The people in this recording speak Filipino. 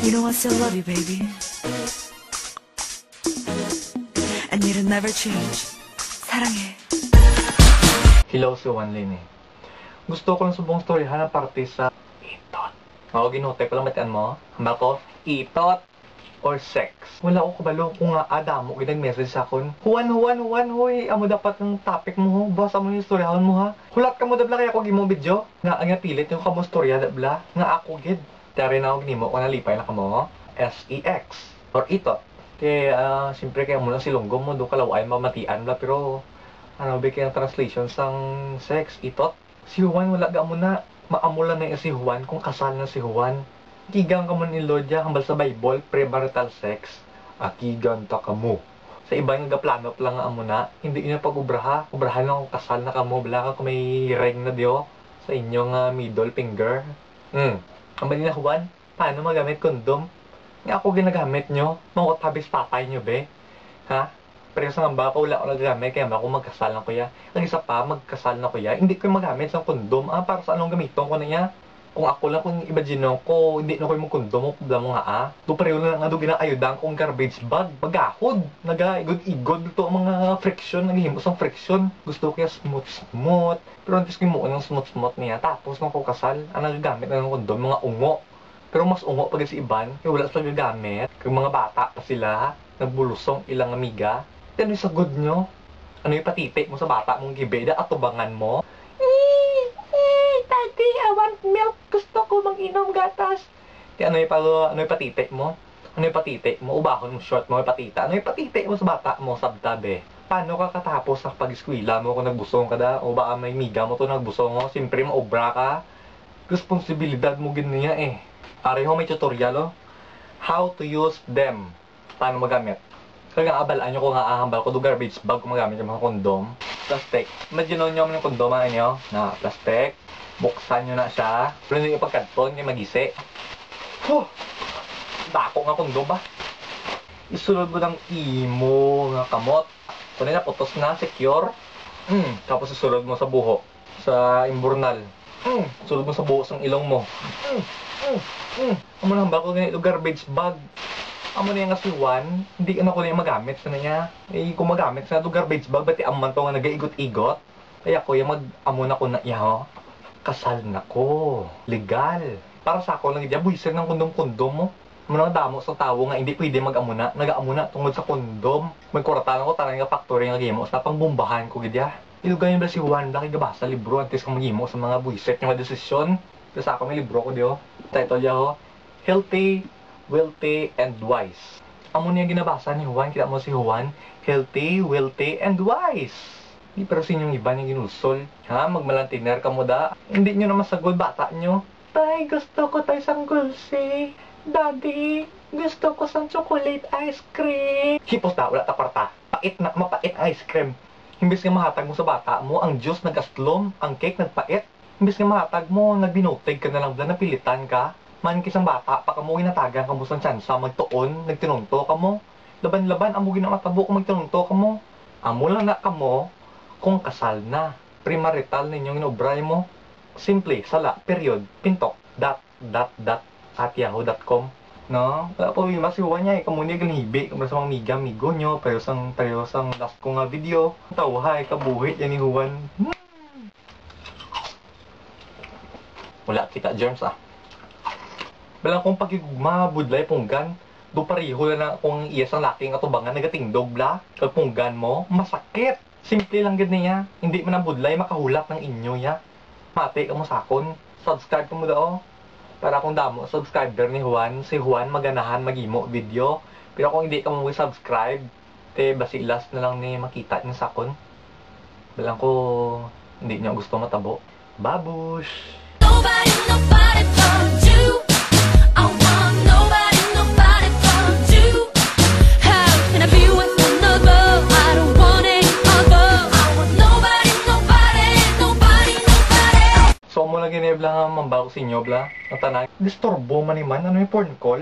You know I still love you, baby. And you'll never change. 사랑해. Hello, si Juan Lin eh. Gusto ko lang subong storyahan ng parte sa itot. Ako ginutoy ko lang batian mo. Hamba ko, itot or sex. Wala ko kabalo kung nga adamo ginag-message sa akon. Juan, huy, amo dapat ng topic mo. Basa mo yung storyahan mo ha. Hulat ka mo dabla kaya ako gimo video. Nga pilit yung kamo storya dabla. Nga ako gid. Tari na ako ginimo ko nalipay na kamo. SEX or itot. Kaya siyempre kaya muna silunggo mo do kalaway mamatian bla pero ano ba kaya translation sang sex itot. Si Juan wala ga mo na maamulan na si Juan kung kasal na si Juan. Kigang ka mo ni Lord ya hambal sa Bible premarital sex. Akigan ta kamo. Sa iba nga plano lang nga amo na hindi niya pag-ubraha. Ubrahan lang kung kasal na kamo bla ka kung may ring na dio sa inyong middle finger. Ang bali na Juan, paano magamit kondom? Nga ako ginagamit nyo, mga tabis patay nyo be. Ha? Pero sa nga ko wala ako nagagamit, kaya ako magkasal na kuya. Ang isa pa, magkasal na kuya, hindi ko magamit ng kondom. Para sa anong gamiton ko na niya? Kung ako lang, kung imagine ko, hindi na ko yung kondom, mo mo nga Do pareho na nga do ginayudan kong garbage bag. Magahod, nag-igod-igod dito ang mga friction, naghihimos ang friction. Gusto ko kaya smooth-smooth. Pero antes ko yung ng smooth-smooth niya. Tapos nung ko kasal, ang nagagamit na ng kondom, mga ungo. Pero mas ungo pag si Iban, kaya wala sila gagamit. Kung mga bata pa sila, nagbulusong ilang amiga. Ano yung sagod nyo? Ano yung patipik mo sa bata mong gibeda at tubangan mo? Daddy, I want milk. Gusto ko mag-inom gatas. Kaya ano yung patipik mo? Ano yung patipik mo? Ubahon mo short mo, yung patita. Ano yung patipik mo sa bata mo, sabtabe? Paano ka katapos sa pag-eskwila mo kung nagbusong ka da? O baka may miga mo to nagbusong mo? Siyempre, maobra ka. Responsibilidad mo ganyan eh. Pareho may tutorial oh. How to use them. Paano magamit. Kaya abalaan nyo kung aahambal ko do garbage bag kung magamit yung mga kondom. Plastic. Imagine nyo yung kondom nyo na plastic. Buksan nyo na siya. Pero nyo yung pagkanton yung magisi. Dako nga kondom ba? Isunod mo ng imo nga kamot. Kung na putos na, secure. Tapos isunod mo sa buho. Sa imburnal. Isunod mo sa buho sa ilong mo. Amo nang bako ganito garbage bag. Amo na yung si Juan, hindi ko na yung magamit sa niya. Kung magamit sa ito garbage bag, ba't aman to nga nag-igot-igot? Kaya ko yung mag-amo na ko na iya, kasal na ko. Legal. Para sa ako lang, buwisan ng kondom-kondom mo. Amo na damo sa tao nga, hindi pwede mag-amo na. Nag-amo na tungod sa kondom. Magkuratan ko, tarang nga factory nga gimo. Sa pangbumbahan ko, gidya. Ilugan yung si Juan, laki gabasa libro, antes kang mag-imo sa mga buwiset, yung mga desisyon. Kasi ako may libro ko diyo. Title niya ho, Healthy, Wealthy, and Wise. Amo niya ginabasa ni Juan. Kita mo si Juan, Healthy, Wealthy, and Wise. Di pero sinyong iba niya ginusol. Ha? Magmalantiner ka mo da. Hindi nyo na masagol bata nyo. Tay, gusto ko tayo sang gulsi. Daddy, gusto ko sang chocolate ice cream. Hipos ta, wala taparta. Pait na, mapait ang ice cream. Himbis nga mahatag mo sa bata mo, ang juice nag-aslom, ang cake nagpait. Imbis nga mahatag mo, nagbinotig ka na lang, napilitan ka. Man kisang bata, pa kamo ginatagan ka mo sa tsansa, magtuon, nagtinunto ka mo. Laban-laban, amo ginamatabo kung magtinunto ka mo. Amo lang na ka mo, kung kasal na. Premarital ninyong inobray mo. Simple, sala, period, pintok, at yahoo.com. No? Wala po yung masiwa niya, kamuni ganibi, kung sa mga migo nyo, pero sang last ko nga video. Tawhay, kabuhit yan ni Juan. Wala kita germs ah. Balang kung pagigugma, budlay, punggan, do pariho na kung iya sang laking atubangan, nagatingdog bla, kag punggan mo, masakit. Simple lang gid niya. Hindi man ang budlay makahulak ng inyo ya. Mati ka mo sakon, subscribe ka mo dao. Para kung damo subscriber ni Juan, si Juan maganahan magimo video. Pero kung hindi ka mo subscribe, te basilas na lang ni makita ni sakon. Balang ko hindi niya gusto matabo. Babush! Nobody but you. I want nobody but you. How can I be with another? I don't want any other. I want nobody. So mo lagi ni bla nga mambaw sa inyo bla. Ang tanang, disturbo man ni man ano yung porn call?